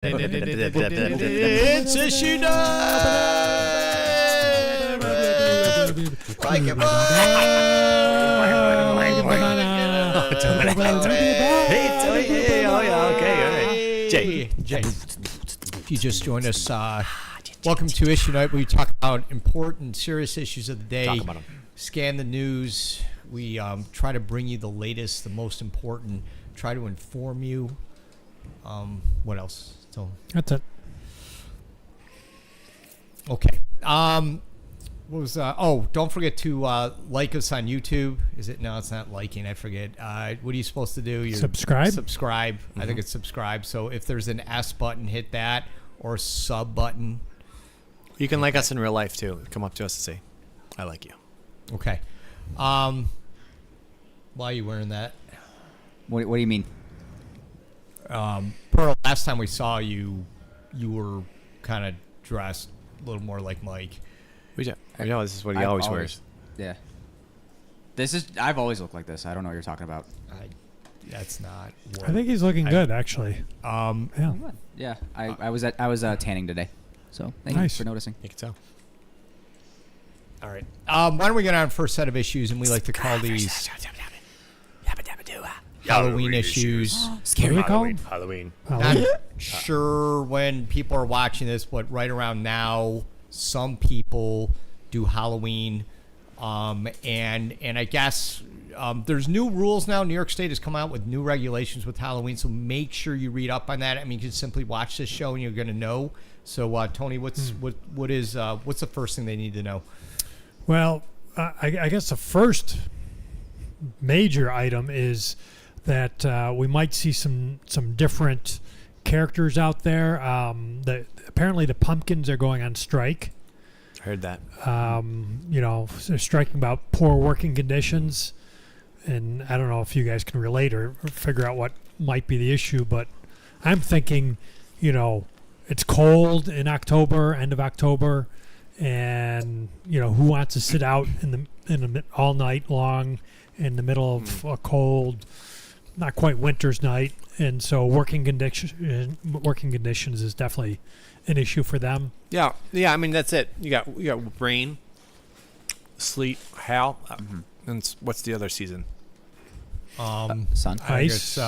It's Issuenite! Like it, Hey, oh yeah, okay, all right. Jay, if you just joined us, welcome to Issuenite, where we talk about important, serious issues of the day. Talk about them. Scan the news. We try to bring you the latest, the most important. Try to inform you. What else? So that's it. Okay. What was? Don't forget to like us on YouTube. Is it? No, it's not liking. I forget. What are you supposed to do? Subscribe. Subscribe. I think it's subscribe. So if there's an S button, hit that, or sub button. You can like us in real life too. Come up to us and say, "I like you." Okay. Why are you wearing that? What do you mean? Pearl, last time we saw you, you were kind of dressed a little more like Mike. I know this is what he always wears. Yeah. I've always looked like this. I don't know what you're talking about. That's not. I think he's looking good, actually. Yeah. Yeah. I was tanning today, so thank you for noticing. You can tell. All right. Why don't we get on first set of issues, and we like to call these Halloween issues. Scary. What do we call Halloween. Not sure when people are watching this, but right around now, some people do Halloween, and I guess there's new rules now. New York State has come out with new regulations with Halloween, so make sure you read up on that. I mean, you can simply watch this show and you're going to know. So, Tony, what's the first thing they need to know? Well, I guess the first major item is that we might see some different characters out there. Apparently the pumpkins are going on strike. I heard that. They're striking about poor working conditions, and I don't know if you guys can relate or figure out what might be the issue, but I'm thinking, it's cold in October, end of October, and who wants to sit out in the all night long in the middle of a cold, not quite winter's night, and so working conditions is definitely an issue for them. Yeah. I mean, that's it. You got rain, sleet, hail, and what's the other season? Sun, ice,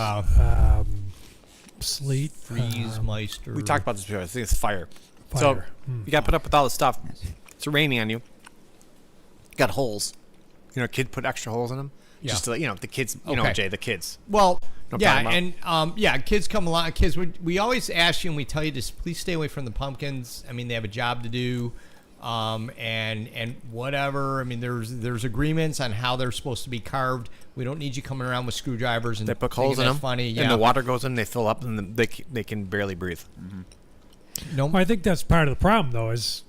sleet, freeze, meister. We talked about this before. I think it's fire. Fire. So you got to put up with all the stuff. It's raining on you. You got holes. Kids put extra holes in them. Yeah. Just to the kids. Jay, the kids. Well, No yeah, problem. and kids come along. Kids, we always ask you and we tell you to please stay away from the pumpkins. I mean, they have a job to do, and whatever. I mean, there's agreements on how they're supposed to be carved. We don't need you coming around with screwdrivers and they put holes in them. Funny, yeah. And the water goes in, they fill up, and they can barely breathe. Mm-hmm. No, Well, I think that's part of the problem, though, is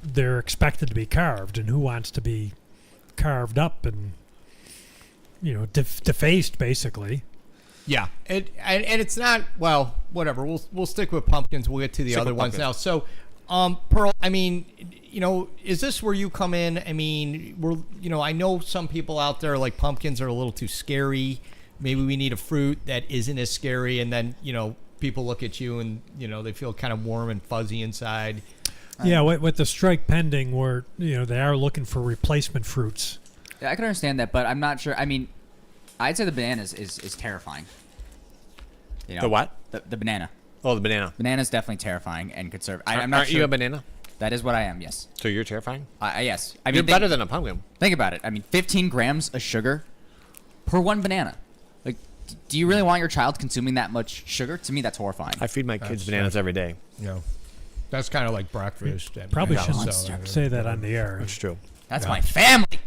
they're expected to be carved, and who wants to be carved up and defaced, basically. Yeah, and it's not, well, whatever. We'll stick with pumpkins. We'll get to the other ones now. So, Pearl, I mean, is this where you come in? I mean, I know some people out there like pumpkins are a little too scary. Maybe we need a fruit that isn't as scary, and then people look at you and they feel kind of warm and fuzzy inside. Yeah, with the strike pending, where they are looking for replacement fruits. Yeah, I can understand that, but I'm not sure. I mean, I'd say the banana is terrifying. The what? The banana. Oh, the banana. Banana's definitely terrifying and conservative. I'm not Aren't sure. you a banana? That is what I am, yes. So you're terrifying? Yes. I mean, You're better than a pumpkin. Think about it. I mean, 15 grams of sugar per one banana. Like, do you really want your child consuming that much sugar? To me, that's horrifying. I feed my kids bananas every day. That's kind of like breakfast. Probably Yeah, shouldn't so, say that on the air. That's true. That's my family.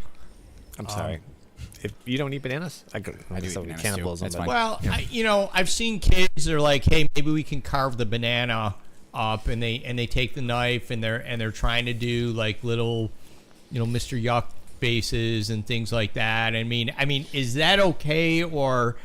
I'm sorry. If you don't eat bananas, I do eat bananas cannibalism. too. That's but- fine. Well, I've seen kids. They're like, hey, maybe we can carve the banana up, and they take the knife and they're trying to do like little, Mr. Yuck faces and things like that. I mean, is that okay, or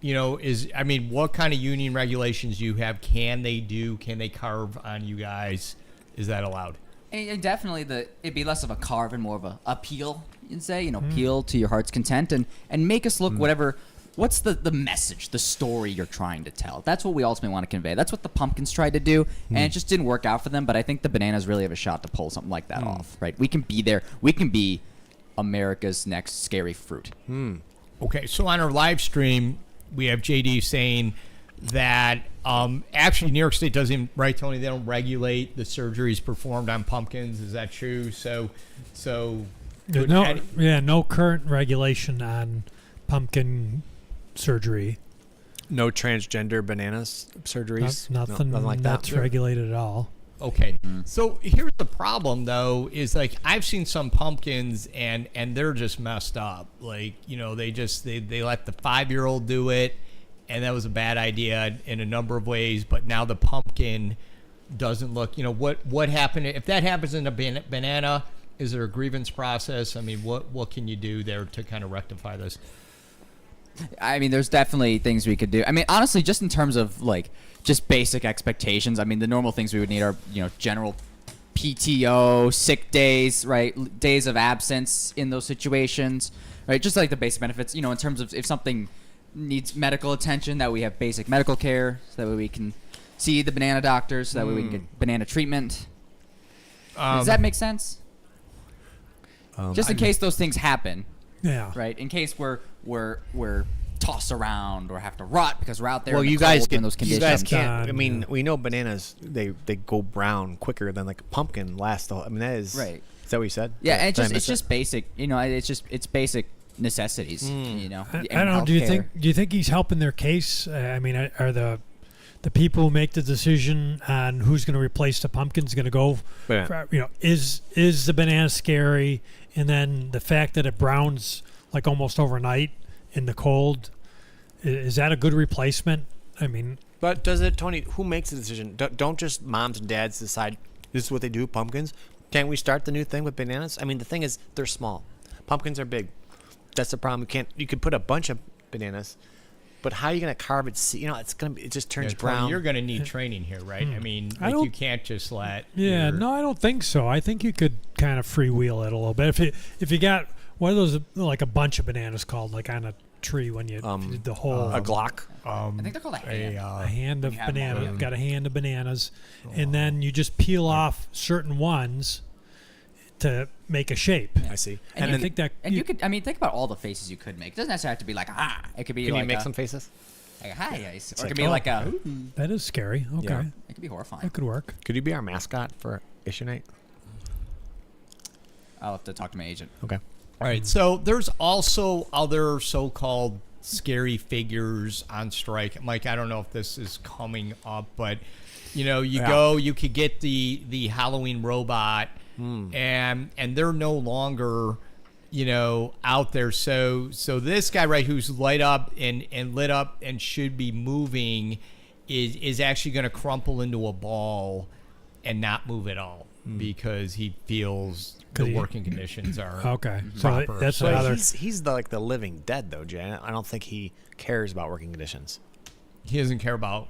what kind of union regulations do you have? Can they carve on you guys? Is that allowed? And definitely, it'd be less of a carve and more of a peel. You'd say, peel to your heart's content and make us look whatever what's the message, the story you're trying to tell? That's what we ultimately want to convey. That's what the pumpkins tried to do, and it just didn't work out for them. But I think the bananas really have a shot to pull something like that off, right? We can be there. We can be America's next scary fruit. Okay, so on our live stream, we have JD saying that actually New York State doesn't, right, Tony? They don't regulate the surgeries performed on pumpkins. Is that true? So There's no current regulation on pumpkin surgery. No transgender bananas surgeries. Nothing like that's that. regulated at all. Okay, so here's the problem though: is like I've seen some pumpkins and they're just messed up. Like they let the 5-year-old do it, and that was a bad idea in a number of ways. But now the pumpkin doesn't look. What happened if that happens in a banana? Is there a grievance process? I mean, what can you do there to kind of rectify this? I mean, there's definitely things we could do. I mean, honestly, just in terms of like just basic expectations. I mean, the normal things we would need are general PTO, sick days, right? Days of absence in those situations, right? Just like the basic benefits. In terms of if something needs medical attention, that we have basic medical care, so that way we can see the banana doctors, so that way we can get banana treatment. Does that make sense? Just in case those things happen. Yeah. Right. In case we're tossed around or have to rot because we're out there. Well, in the you guys cold can. in those You conditions. guys can't. I Yeah. mean, we know bananas. They go brown quicker than like a pumpkin lasts. I mean, that is Right. Is that what you said? Yeah, and Did I it's miss just basic. It's basic necessities. I don't know. Do you think he's helping their case? I mean, are the people who make the decision on who's going to replace the pumpkins going to go? Yeah. For, is the banana scary? And then the fact that it browns like almost overnight in the cold, is that a good replacement? I mean, But does it, Tony? Who makes the decision? Don't just moms and dads decide this is what they do? Pumpkins. Can't we start the new thing with bananas? I mean, the thing is, they're small. Pumpkins are big. That's the problem. You could put a bunch of bananas, but how are you gonna carve it? It just turns Tony, brown. you're going to need training here, right? I mean, you can't just let. yeah, no, I don't think so. I think you could kind of freewheel it a little bit. If you got what are those like a bunch of bananas called like on a tree when you did the whole a Glock. I think they're called a hand. a hand of you have bananas. more. Got a hand of bananas, and then you just peel off certain ones to make a shape. I see. And I think that And you could. I mean, think about all the faces you could make. It doesn't necessarily have to be like It could be Can like you make a, some faces? like a hi ice, or it like, could be like a. that is scary. Okay, Yeah. It could be horrifying. that could work. Could you be our mascot for Issuenite? I'll have to talk to my agent. Okay. All right. So there's also other so-called scary figures on strike. Mike, I don't know if this is coming up, but you could get the Halloween robot, and they're no longer out there. So this guy right who's lit up and should be moving is actually going to crumple into a ball and not move at all because he feels the working conditions are Okay, so proper. that's But another. he's the living dead though, Jay. I don't think he cares about working conditions. He doesn't care about.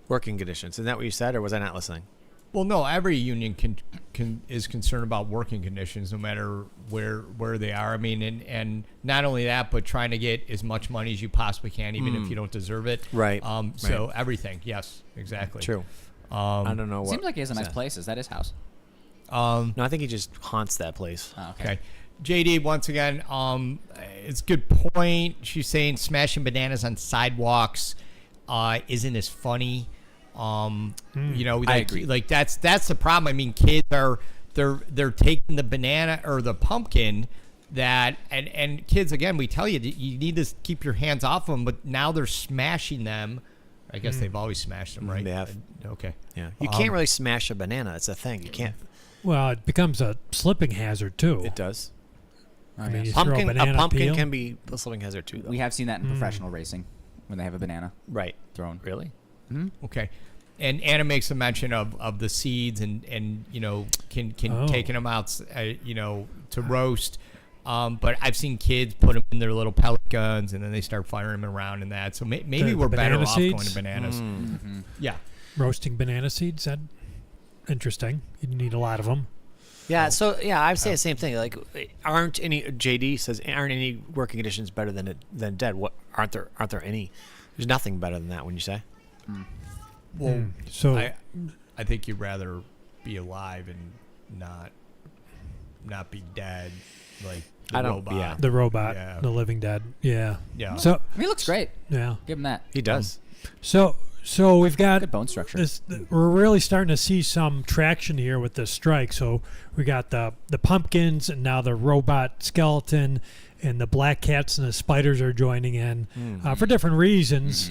Working conditions. Isn't that what you said, or was I not listening? Well, no. Every union is concerned about working conditions, no matter where they are. I mean, and not only that, but trying to get as much money as you possibly can, even if you don't deserve it. Right. So everything. Yes. Exactly. True. I don't know what. Seems like he has a nice place. Is that his house? No, I think he just haunts that place. Oh, Okay. JD, once again, it's a good point. She's saying smashing bananas on sidewalks isn't as funny. I Like, agree. like that's the problem. I mean, kids are they're taking the banana or the pumpkin and kids, again, we tell you that you need to keep your hands off them, but now they're smashing them. I guess they've always smashed them, right? They have. Okay. Yeah. You can't really smash a banana. It's a thing. You can't. Well, it becomes a slipping hazard too. It does. I mean, you throw A banana pumpkin peel. can be a slipping hazard too, though. We have seen that in professional racing when they have a banana Right. thrown. Really? Okay. And Anna makes a mention of the seeds and can taking them out to roast. But I've seen kids put them in their little pellet guns and then they start firing them around and that. So maybe The we're better banana off going seeds? to bananas. Yeah. Roasting banana seeds. That interesting. You need a lot of them. Yeah. So yeah, I'd say the same thing. Like, aren't any JD says aren't any working conditions better than dead? What aren't there any? There's nothing better than that. When you say. Well, So I think you'd rather be alive and not be dead, like the I don't- robot. yeah. the robot, Yeah. the living dead. Yeah. Yeah. So I mean, he looks great. yeah. Give him that. He does. So we've got Good bone structure. we're really starting to see some traction here with this strike. So we got the pumpkins and now the robot skeleton and the black cats and the spiders are joining in for different reasons.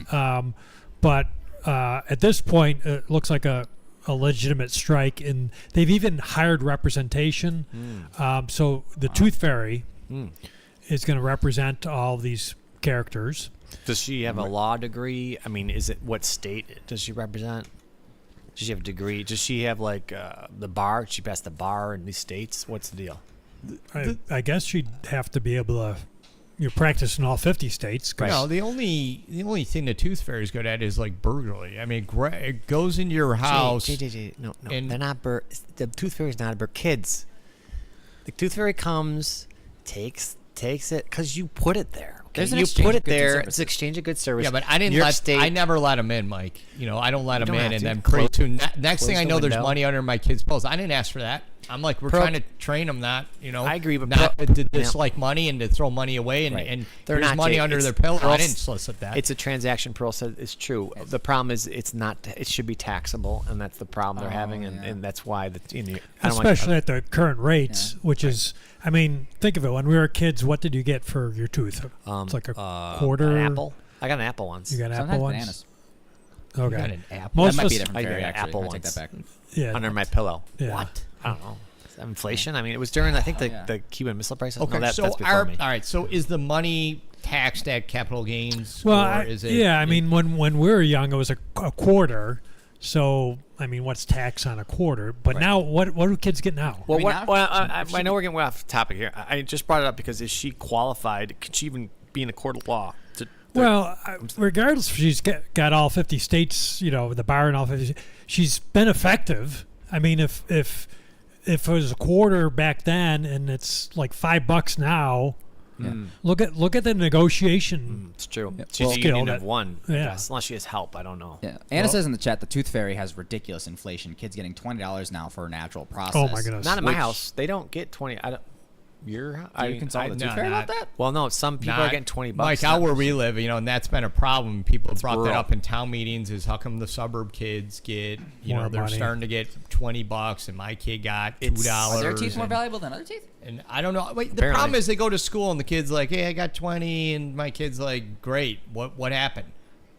But at this point, it looks like a legitimate strike, and they've even hired representation. So the Tooth Fairy is going to represent all these characters. Does she have a law degree? I mean, is it what state does she represent? Does she have a degree? Does she have like the bar? Did she pass the bar in these states? What's the deal? I guess she'd have to be able to practice in all 50 states. 'Cause No, the only thing the Tooth Fairy's good at is like burglary. I mean, it goes into your house. No, and- they're not the Tooth Fairy's not a bird. Kids, the Tooth Fairy comes, takes it because you put it there. Okay? There's an You exchange put of it goods and there. services. It's exchange of good service. Yeah, but I didn't New York let. State, I never let them in, Mike. I don't let them don't in, have and to. then pretty soon, next thing close I the know, there's window. money under my kid's pillows. I didn't ask for that. I'm like, we're Pro- trying to train them not, I agree, but not pro- to yeah. dislike money and to throw money away, and, Right. and They're there's not, money Jay. under It's their pillow. I girls- didn't solicit that. It's a transaction process. It's true. The problem is it's not. It should be taxable, and that's the problem they're having, and that's why I don't want- especially at the current rates, which is, I mean, think of it. When we were kids, what did you get for your tooth? It's like a quarter. An apple. I got an apple once. You got Sometimes apple ones? bananas. You Okay. got an apple. Most That might of be a us, different I fairy, got an actually. apple I take that once. back. yeah, Under my pillow. yeah. What? I don't know. Inflation. I mean, it was during I think the, yeah. the Cuban Missile Crisis. Okay, No, that's so before me. all right. So is the money taxed at capital gains? Well, or is it? yeah, I mean, when we were young, it was a quarter. So, I mean, what's tax on a quarter? But now, what do kids get now? Well, I mean, now- I know we're getting way off topic here. I just brought it up because is she qualified? Could she even be in a court of law? Well, regardless if she's got all 50 states, the bar in all 50, she's been effective. I mean, if it was a quarter back then and it's like $5 now, look at the negotiation. It's true. Yeah. She's Well, a union skill of that- one. yeah. Yes, unless she has help. I don't know. Yeah. Anna says in the chat the Tooth Fairy has ridiculous inflation. Kids getting $20 now for a natural process. Oh my goodness! Not in my Which- house. They don't get 20. I don't. Your house? Do you consult the no, Tooth Fairy about not- that? Well, no. Some people are Not- getting $20. Mike, out where we live, and that's been a problem. People have brought that rural. up in town meetings. Is how come the suburb kids get, More they're money. starting to get $20, and my kid got $2. Are Are their teeth more and- valuable than other teeth? And I don't know. Wait, the Apparently. problem is they go to school and the kid's like, "Hey, I got 20," and my kid's like, "Great, what happened?"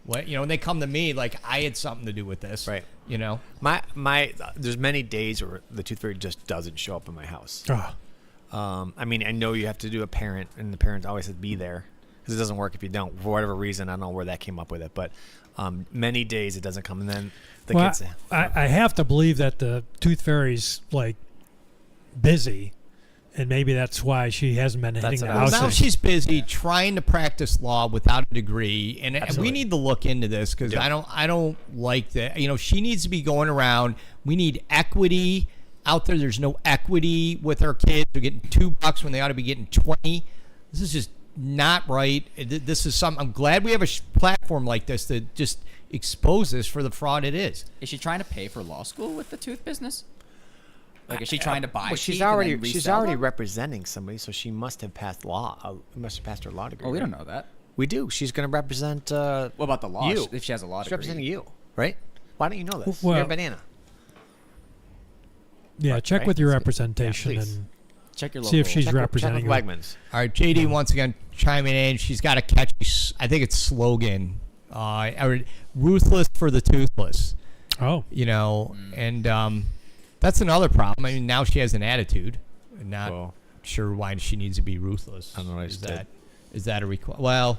What and they come to me like I had something to do with this, Right. My There's many days where the Tooth Fairy just doesn't show up in my house. Oh, I mean, I know you have to do a parent, and the parent always says be there because it doesn't work if you don't. For whatever reason, I don't know where that came up with it, but many days it doesn't come, and then the well, kids. I have to believe that the Tooth Fairy's like busy, and maybe that's why she hasn't been hitting the what I well, was house. now saying. she's busy trying to practice law without a degree, and we Absolutely. need to look into this because Yeah. I don't like that. She needs to be going around. We need equity out there. There's no equity with our kids. They're getting $2 when they ought to be getting 20. This is just not right. This is I'm glad we have a platform like this to just expose this for the fraud it is. Is she trying to pay for law school with the tooth business? Like, is she trying to buy? Well, she's teeth and already then she's resell already them? representing somebody, so she must have passed law. Must have passed her law degree. Well, we right? don't know that. We do. She's going to represent. What about the law? You. If she has a law She's degree. representing you, right? Why don't you know this? Well- You're a banana. Yeah, check right? with your Yeah, representation please. and Check your see if local- she's Check with representing you. Wegmans. All right, JD once again chiming in. She's got a catchy, I think it's slogan, or ruthless for the toothless. Oh, And that's another problem. I mean, now she has an attitude. I'm not Well, sure why she needs to be ruthless. I don't know what I Is just that is that a request? Well,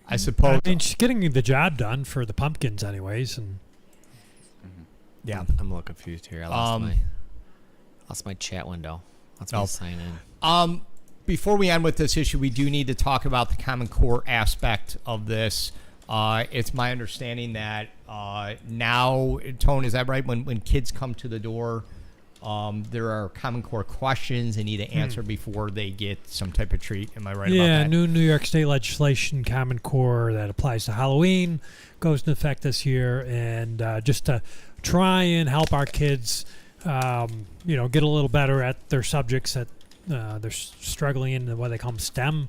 I suppose. I mean, she's getting the job done for the pumpkins, anyways, and yeah. I'm a little confused here. I lost my chat window. Let's Oh. sign in. Before we end with this issue, we do need to talk about the Common Core aspect of this. It's my understanding that now, Tone, is that right? When kids come to the door, There are Common Core questions they need to answer before they get some type of treat. Am I right about Yeah, that? New York State legislation, Common Core, that applies to Halloween, goes into effect this year, and just to try and help our kids, get a little better at their subjects that they're struggling in, what they call them STEM,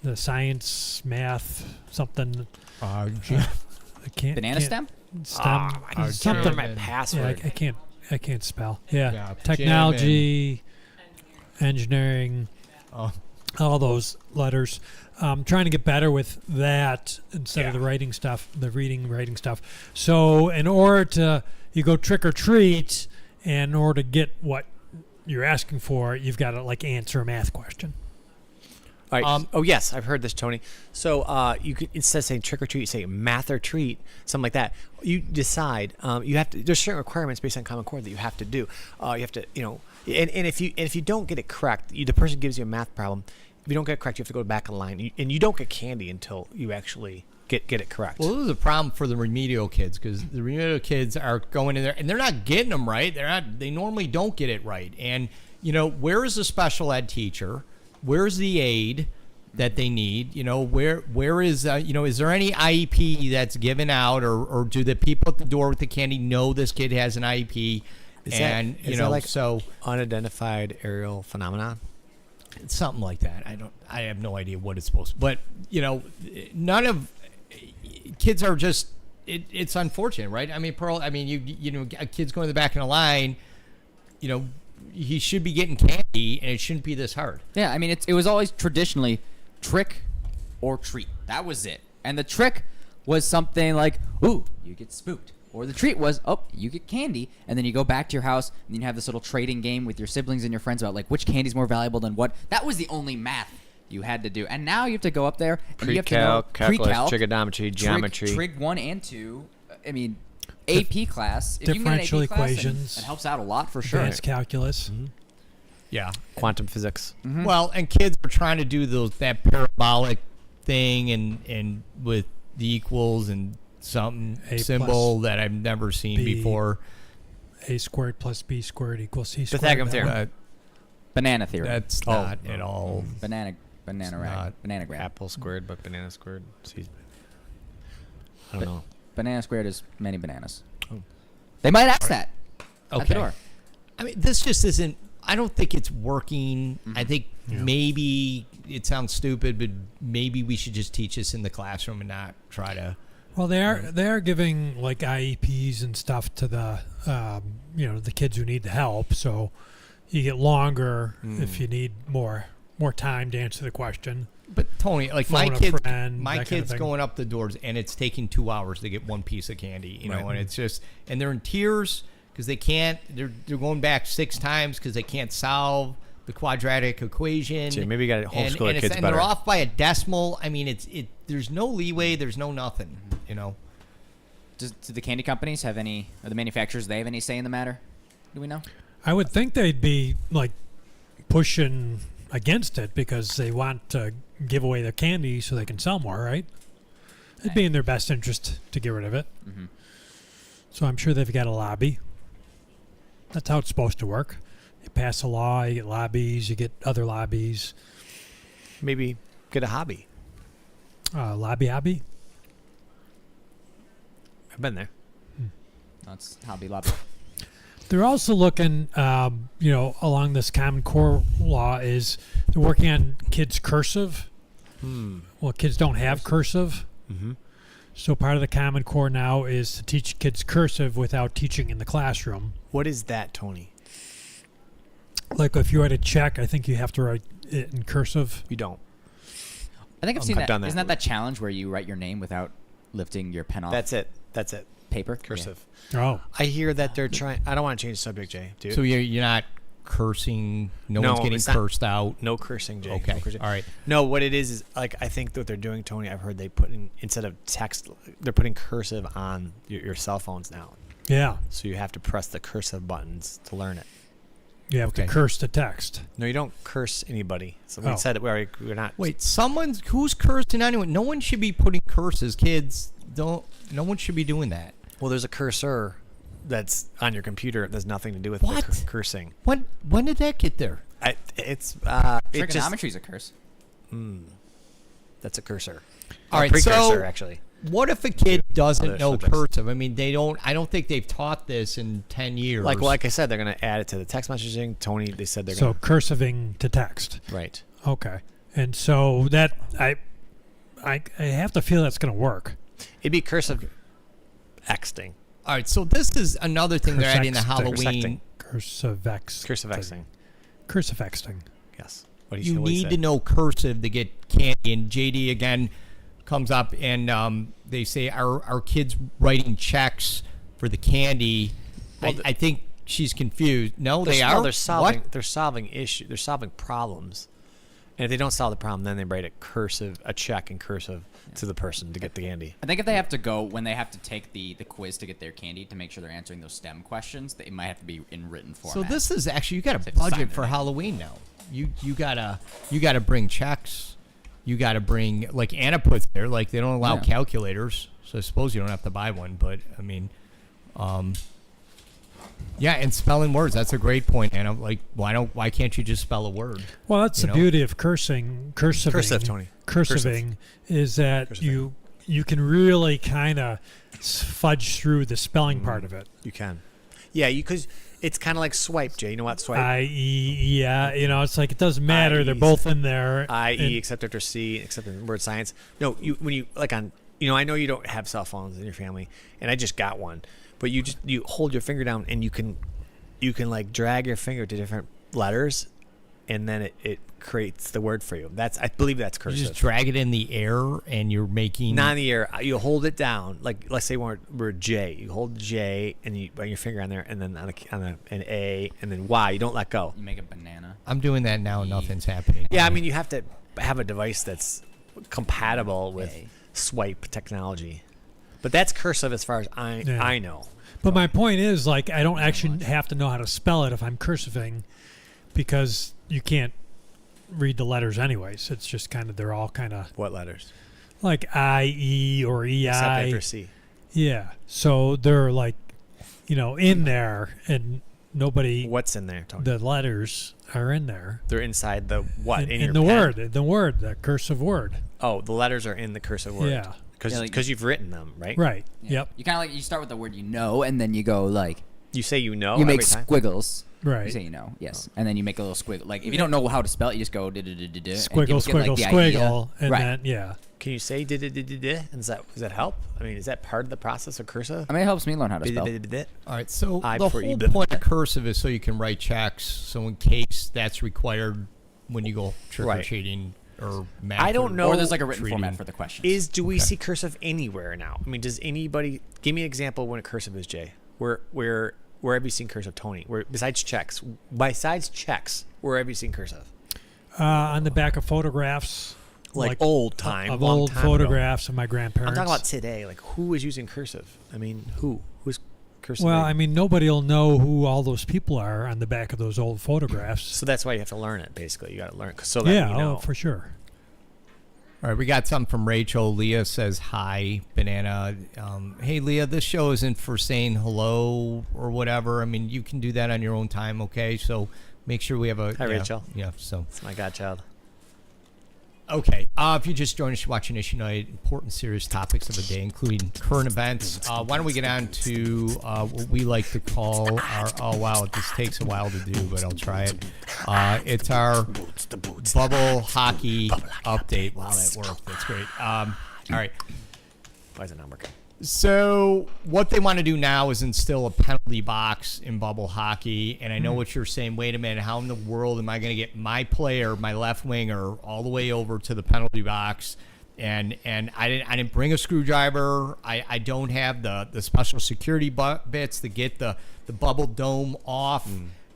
the science, math, something. I can't. Banana stem? STEM. I can't something. remember my Yeah, password. I can't spell. Yeah, Yeah, technology, engineering, Oh. all those letters. Trying to get better with that instead of Yeah. the writing stuff, the reading, writing stuff. So in order to, you go trick or treat, and in order to get what you're asking for, you've got to like answer a math question. All right. Oh yes, I've heard this, Tony. So you could, instead of saying trick or treat, you say math or treat, something like that. You decide. You have to. There's certain requirements based on Common Core that you have to do. You have to, and if you don't get it correct, the person gives you a math problem. If you don't get it correct, you have to go back in line, and you don't get candy until you actually get it correct. Well, this is a problem for the remedial kids because the remedial kids are going in there and they're not getting them right. They normally don't get it right. And where is the special ed teacher? Where's the aid that they need? Where is is there any IEP that's given out, or do the people at the door with the candy know this kid has an IEP? Is and that like so unidentified aerial phenomenon? it's something like that. I have no idea what it's supposed to, but none of kids are just. It's unfortunate, right? I mean, Pearl. I mean, a kid's going to the back of the line. He should be getting candy, and it shouldn't be this hard. Yeah, I mean, it was always traditionally trick or treat. That was it. And the trick was something like, ooh, you get spooked. Or the treat was, oh, you get candy. And then you go back to your house, and you have this little trading game with your siblings and your friends about, like, which candy's more valuable than what. That was the only math you had to do. And now you have to go up there, and you have to know calculus, trigonometry, geometry. Trig 1 and 2. I mean, AP class. If you can get an Differential AP class, equations. that helps out a lot for sure. Advanced calculus. Mm-hmm. Yeah. Quantum physics. Mm-hmm. Well, and kids are trying to do that parabolic thing and with the equals and something A symbol plus that I've never seen B before. A squared plus B squared equals C squared. Pythagorean That theorem. one. Banana theory. That's not at all. Banana It's rag. not. Banana grab. Apple squared, but banana squared. I don't know. Banana squared is many bananas. Oh. They might ask that at the Okay. door. I mean, this just isn't. I don't think it's working. I think Yeah. maybe it sounds stupid, but maybe we should just teach this in the classroom and not try to. Well, they are giving like IEPs and stuff to the the kids who need the help. So you get longer if you need more time to answer the question. But Tony, like Phone my a kids, friend, my that kind of kids thing. going up the doors, and it's taking 2 hours to get one piece of candy. Right. And it's just, and they're in tears because they can't. They're going back 6 times because they can't solve the quadratic equation. See, maybe you got to and, homeschool and, kids and better. they're off by a decimal. I mean, there's no leeway. There's no nothing. Do the candy companies have any, or the manufacturers, they have any say in the matter? Do we know? I would think they'd be like pushing against it because they want to give away their candy so they can sell more, right? It'd be in their best interest to get rid of it. Mm-hmm. So I'm sure they've got a lobby. That's how it's supposed to work. You pass a law, you get lobbies, you get other lobbies. Maybe get a hobby. Lobby. I've been there. That's Hobby Lobby. They're also looking, along this Common Core law is they're working on kids' cursive. Well, kids don't have cursive. Mm-hmm. So part of the Common Core now is to teach kids cursive without teaching in the classroom. What is that, Tony? Like if you write a check, I think you have to write it in cursive. You don't. I think I've seen I've that. done that. Isn't that challenge where you write your name without lifting your pen off That's it. paper? Cursive. Oh, I hear that they're trying. I don't want to change the subject, Jay. Dude. So you're not cursing. No No, one's getting it's not- cursed out. no cursing, Jay. Okay. No cursing. All right. No, what it is like I think what they're doing, Tony. I've heard they put in instead of text, they're putting cursive on your cell phones now. yeah. So you have to press the cursive buttons to learn it. You have Okay. to curse the text. No, you don't curse anybody. So we Oh. said it. We're not. Wait, who's cursing anyone? No one should be putting curses. Kids don't. No one should be doing that. Well, there's a cursor that's on your computer. There's nothing to do with What? the cursing. When did that get there? It's it just Trigonometry's a curse. that's a cursor. All right, precursor so actually. what if a kid doesn't Other know subjects. cursive? I mean, I don't think they've taught this in 10 years. Like I said, they're going to add it to the text messaging. Tony, they said they're So going cursiving to text. to. Right. Okay. And so that I have to feel that's going to work. It'd be cursive Xing. All right, so this is another thing they're adding to Cursexting. Halloween. Cursive Cursive Xing. Cursive texting. Yes. What do You what do need say? to know cursive to get candy. And JD again comes up and they say, "Are kids writing checks for the candy?" Well, I think she's confused. No, they Well, are. they're solving. What? They're solving issues. They're solving problems. And if they don't solve the problem, then they write a check in cursive to the person to get the candy. I think if they have to go when they have to take the quiz to get their candy to make sure they're answering those STEM questions, they might have to be in written So format. this is actually you got They a have to sign budget their for name. Halloween now. You gotta bring checks. You gotta bring like Anna puts there. Like they don't allow Yeah. calculators, so I suppose you don't have to buy one. But I mean, yeah, and spelling words. That's a great point, Anna. Like why can't you just spell a word? Well, that's You the know? beauty of cursiving, Cursive, Tony. Cursiving is that Cursiving. you can really kind of fudge through the spelling part of it. You can. Yeah, because it's kind of like swipe, Jay. You know what swipe? I.e., yeah, it's like it doesn't matter. They're IE. both in there. I.e. and- except after C, except in word science. No, when you like on, I know you don't have cell phones in your family, and I just got one, but you hold your finger down and you can like drag your finger to different letters, and then it creates the word for you. I believe that's You cursive. just drag it in the air, and you're making. Not in the air. You hold it down. Like let's say we're J. You hold J and you put your finger on there, and then on an A, and then Y. You don't let go. You make a banana. I'm doing that now. Nothing's happening. Yeah, I mean you have to have a device that's compatible with A. swipe technology. But that's cursive as far as Yeah. I know. But my point is, like, I don't actually have to know how to spell it if I'm cursiving, because you can't read the letters anyways. It's just kind of they're all kind of What letters? like I-E or Except E-I. after C. Yeah. So they're like, in there, and nobody. What's in there, Tony? The letters are in there. They're inside the what? in your the pen? word, the cursive word. Oh, the letters are in the cursive word. Yeah. Because Yeah, like- you've written them, right? Right. Yeah. Yep. You kind of like you start with the word you know, and then you go like You say you know you every make time? squiggles. You Right. say you know, yes, and then you make a little squiggle. Like if you don't know how to spell it, you just go da-da-da-da-da, and Squiggle, people get, like, squiggle, the idea. squiggle, and Right. then yeah. Can you say did-did-did-did? And does that help? I mean, is that part of the process of cursive? I mean, it helps me learn how to spell. Did-did-did-did? All right, so I the before whole you- point of cursive is so you can write checks. So in case that's required when you go trick or Right. treating or math. I don't know. Or there's like a written treating. format for the questions. Do we see cursive anywhere now? I mean, does anybody give me an example when a cursive is, Jay? Where have you seen cursive, Tony? Where besides checks, where have you seen cursive? On the back of photographs, Like old time, of long old time ago. photographs of my grandparents. I'm talking about today. Like who is using cursive? I mean, who's cursive? Well, I mean, nobody will know who all those people are on the back of those old photographs. so that's why you have to learn it. Basically, you got to learn it so that Yeah, you know. for sure. All right, we got something from Rachel. Leah says hi, Banana. Hey, Leah, this show isn't for saying hello or whatever. I mean, you can do that on your own time, okay? So make sure we have a... Hi, Rachel. Yeah, so... It's my godchild. Okay, if you just joined us, you're watching Issuenight, important serious topics of the day, including current events. Why don't we get on to what we like to call our... Oh, wow, this takes a while to do, but I'll try it. It's our bubble hockey update. Wow, that worked. That's great. All right. Why is it not working? So what they want to do now is instill a penalty box in bubble hockey, and I know what you're saying. Wait a minute, how in the world am I going to get my player, my left winger, all the way over to the penalty box? And I didn't bring a screwdriver. I don't have the special security bits to get the bubble dome off.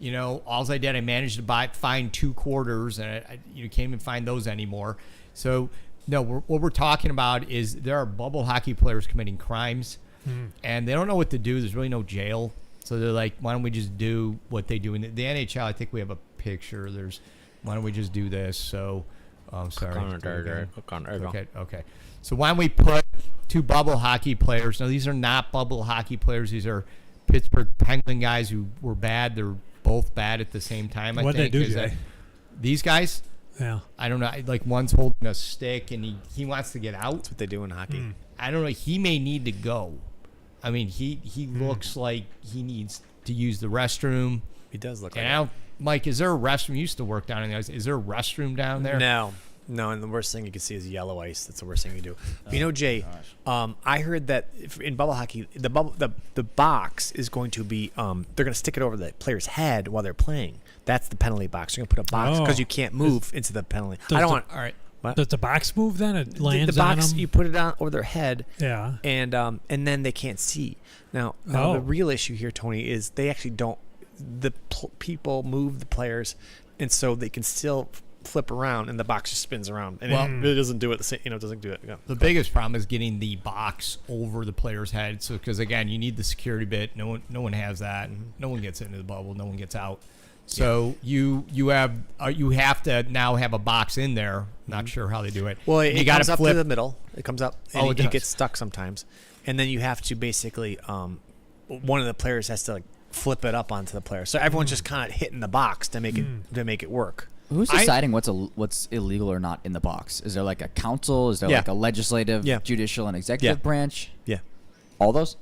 All I did, I managed to find 2 quarters, and you can't even find those anymore. So. No, what we're talking about is there are bubble hockey players committing crimes, and they don't know what to do. There's really no jail. So they're like, why don't we just do what they do? In the NHL, I think we have a picture. Why don't we just do this? So, sorry. Okay. So why don't we put 2 bubble hockey players? Now, these are not bubble hockey players. These are Pittsburgh Penguin guys who were bad. They're both bad at the same time. What'd they do, Jay? These guys, Yeah. I don't know. Like one's holding a stick and he wants to get out. That's what they do in hockey. I don't know. He may need to go. I mean, he looks like he needs to use the restroom. He does look And like I don't, Mike, is there a restroom? You used to work down in the ice. Is there a restroom down there? No, and the worst thing you can see is yellow ice. That's the worst thing you do. But you know, Jay, I heard that in bubble hockey, the box is going to be they're going to stick it over the player's head while they're playing. That's the penalty box. They're going to put a box because you can't move into the penalty. I don't want. All right. What? Does the box move then? It lands the box. on them? You put it on over their head. Yeah. And then they can't see. Now the real issue here, Tony, is they actually don't. The people move the players, and so they can still flip around, and the box just spins around, and it really doesn't do it the same. It doesn't do it. Yeah. The biggest problem is getting the box over the player's head. So, because again, you need the security bit. No one has that. No one gets into the bubble. No one gets out. So you have to now have a box in there. Not sure how they do it. Well, you it got comes to up flip to the middle. It comes up, and it it does. gets stuck sometimes, and then you have to basically one of the players has to like flip it up onto the player. So everyone's just kind of hitting the box to make it work. Who's deciding what's illegal or not in the box? Is there like a council? Is there like a legislative, judicial, and executive branch? Yeah. All those?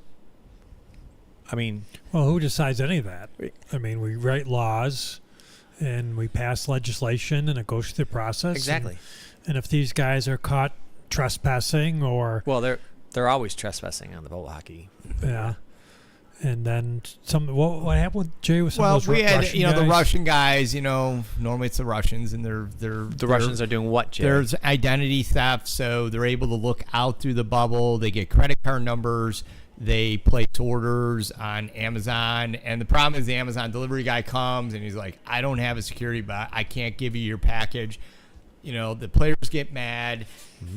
I mean, Well, who decides any of that? I mean, we write laws and we pass legislation and it goes through the process. exactly. And if these guys are caught trespassing or, Well, they're always trespassing on the bubble hockey. yeah. And then what happened with Jay with some of those we had Russian the guys? Russian guys. Normally it's the Russians, and The Russians are doing what, Jay? There's identity theft, so they're able to look out through the bubble. They get credit card numbers. They place orders on Amazon, and the problem is the Amazon delivery guy comes and he's like, "I don't have a security bot. I can't give you your package." The players get mad,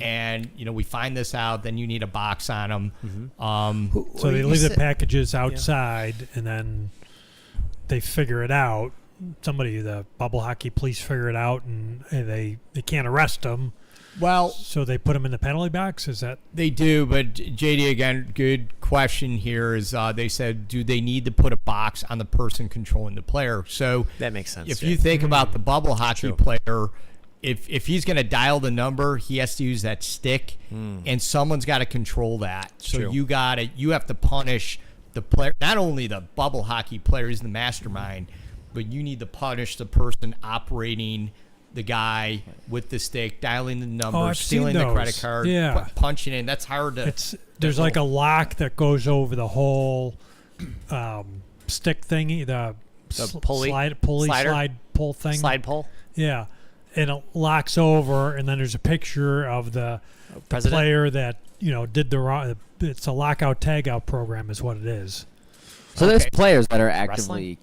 and we find this out. Then you need a box on them. So they leave the packages outside and then they figure it out. The bubble hockey police figure it out, and they can't arrest them. Well, So they put them in the penalty box? Is that? they do, but JD, again, good question here is they said, do they need to put a box on the person controlling the player? So That makes sense. if yeah. you think about the bubble hockey True. player, if he's going to dial the number, he has to use that stick, and someone's got to control that. So True. you have to punish the player, not only the bubble hockey player is the mastermind, but you need to punish the person operating the guy with the stick, dialing the numbers, I've seen stealing the credit those. card, Yeah. punching in. That's hard to. There's like a lock that goes over the whole stick thingy, the pulley? slide pull thing. slide pull. Yeah, and it locks over, and then there's a picture of the President? player that did the wrong. It's a lockout tagout program, is what it is. So there's Okay. players that are actively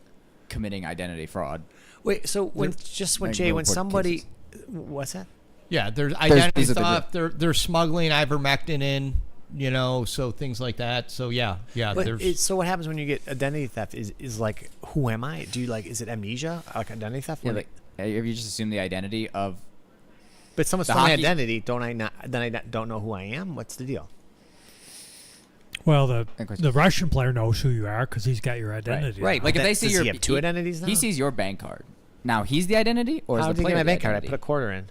committing identity fraud. Wait, so when Like Jay, when report somebody, what's that? Yeah, there's identity these are the stuff. They're smuggling ivermectin in, so things like that. So yeah. There's So what happens when you get identity theft? Is like, who am I? Do you is it amnesia, like identity theft? Yeah, if you just assume the identity of But someone's the told me hockey- identity, don't I not? Then I don't know who I am. What's the deal? Well, Good question. the Russian player knows who you are because he's got your identity. right, like if they see Does your he have two identities now? he sees your bank card. Now he's the identity, or How is did the he get player my bank the card? I identity? put a quarter in.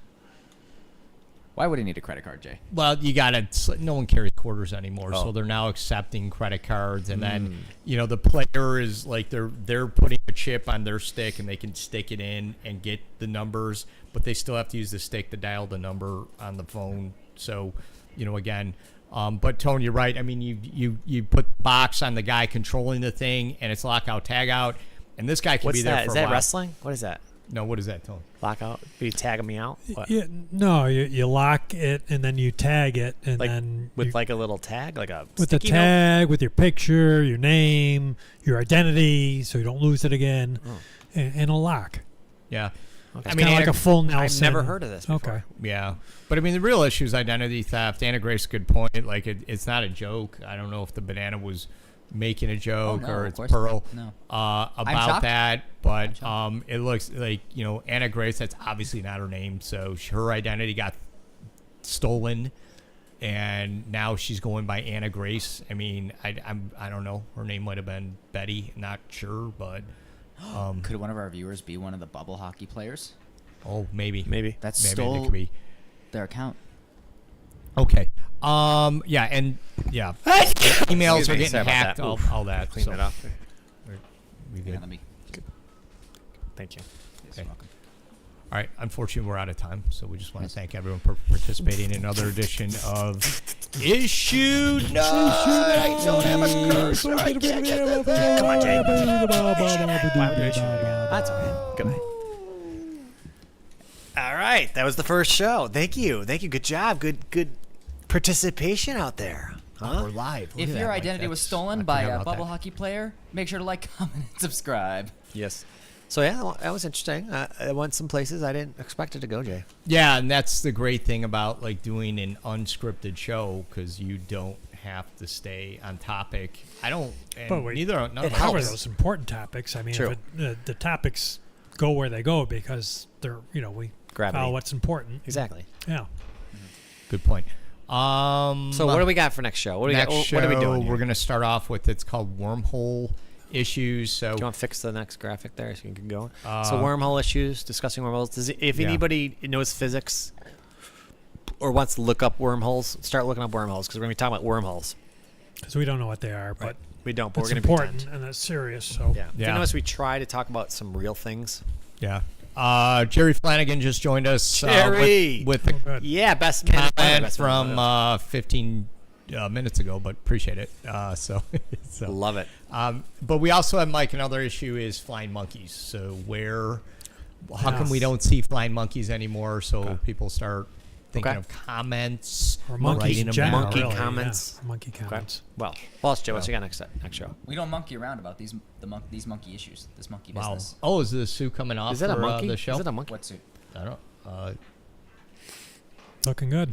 Why would he need a credit card, Jay? Well, you gotta. No one carries quarters anymore, Oh. so they're now accepting credit cards, and then the player is like they're putting a chip on their stick, and they can stick it in and get the numbers, but they still have to use the stick to dial the number on the phone. So, again. But Tony, you're right. I mean, you put the box on the guy controlling the thing, and it's lockout tagout, and this guy can What's be there that? for Is a that while. wrestling? What is that? No, what is that, Tony? Lockout? Are you tagging me out? What? Yeah, no, you lock it and then you tag it, and Like then with you, like a little tag, like a with the sticky note? tag, with your picture, your name, your identity, so you don't lose it again, and a lock. Yeah. Okay. I It's mean, kind of like a full I've Nelson. never heard of this before. Okay. Yeah, but I mean, the real issue is identity theft. Anna Grace, good point. Like, it's not a joke. I don't know if the banana was making a joke no, or of it's course Pearl not. No. about shocked. that, but it looks like Anna Grace. That's obviously not her name, so her identity got stolen, and now she's going by Anna Grace. I mean, I don't know. Her name might have been Betty. Not sure, but Could one of our viewers be one of the bubble hockey players maybe Maybe. maybe that it stole could be. their account? Okay. Yeah, and yeah, emails Excuse are me, getting sorry about hacked. that. All that. Clean so that up. we Yeah, good. let me. Thank you. Yes, Okay. you're welcome. All right. Unfortunately, we're out of time, so we just want to thank everyone for participating in another edition of Issue Night. I don't have a cursor. I can't get that. Come on, Jay. Why would you do it again? That's okay. Good night. All right, that was the first show. Thank you. Good job. Good participation out there. We're live. Look If at your that, Mike. identity was That's- stolen I by forgot a about bubble that. hockey player, make sure to like, comment, and subscribe. Yes. So yeah, that was interesting. I went some places I didn't expect it to go, Jay. Yeah, and that's the great thing about like doing an unscripted show because you don't have to stay on topic. I don't. And But we- none of It us covers do. those important topics. I mean, True. if the topics go where they go because they're, we Gravity. follow what's important. Exactly. Yeah. Good point. So what do we got for next show? What do we next got? show, What are we doing? we're going to start off with it's called Wormhole Issues. So Do you want to fix the next graphic there so you can go? So Uh, wormhole issues, discussing wormholes. If Yeah. anybody knows physics or wants to look up wormholes, start looking up wormholes because we're going to be talking about wormholes. Because we don't know what they are, but We don't, but it's we're going to important and it's serious. So Yeah. If you Yeah. notice, we try to talk about some real things. yeah, Jerry Flanagan just joined us. Jerry! With the Oh, good. Yeah, best man. comment best man from 15 minutes ago, but appreciate it. So Love it. but we also have Mike. Another issue is flying monkeys. So how come we Yes. don't see flying monkeys anymore? So Okay. people start thinking Okay. of comments, or monkeys writing in them general, down. Monkey really, yeah. comments. Monkey Okay. comments. Well, Boss Joe, what you got next show? We don't monkey around about these monkey issues. This monkey Wow. business. Oh, is the suit coming off Is that a for, monkey? the show? Is it a monkey? What suit? I don't. Looking good.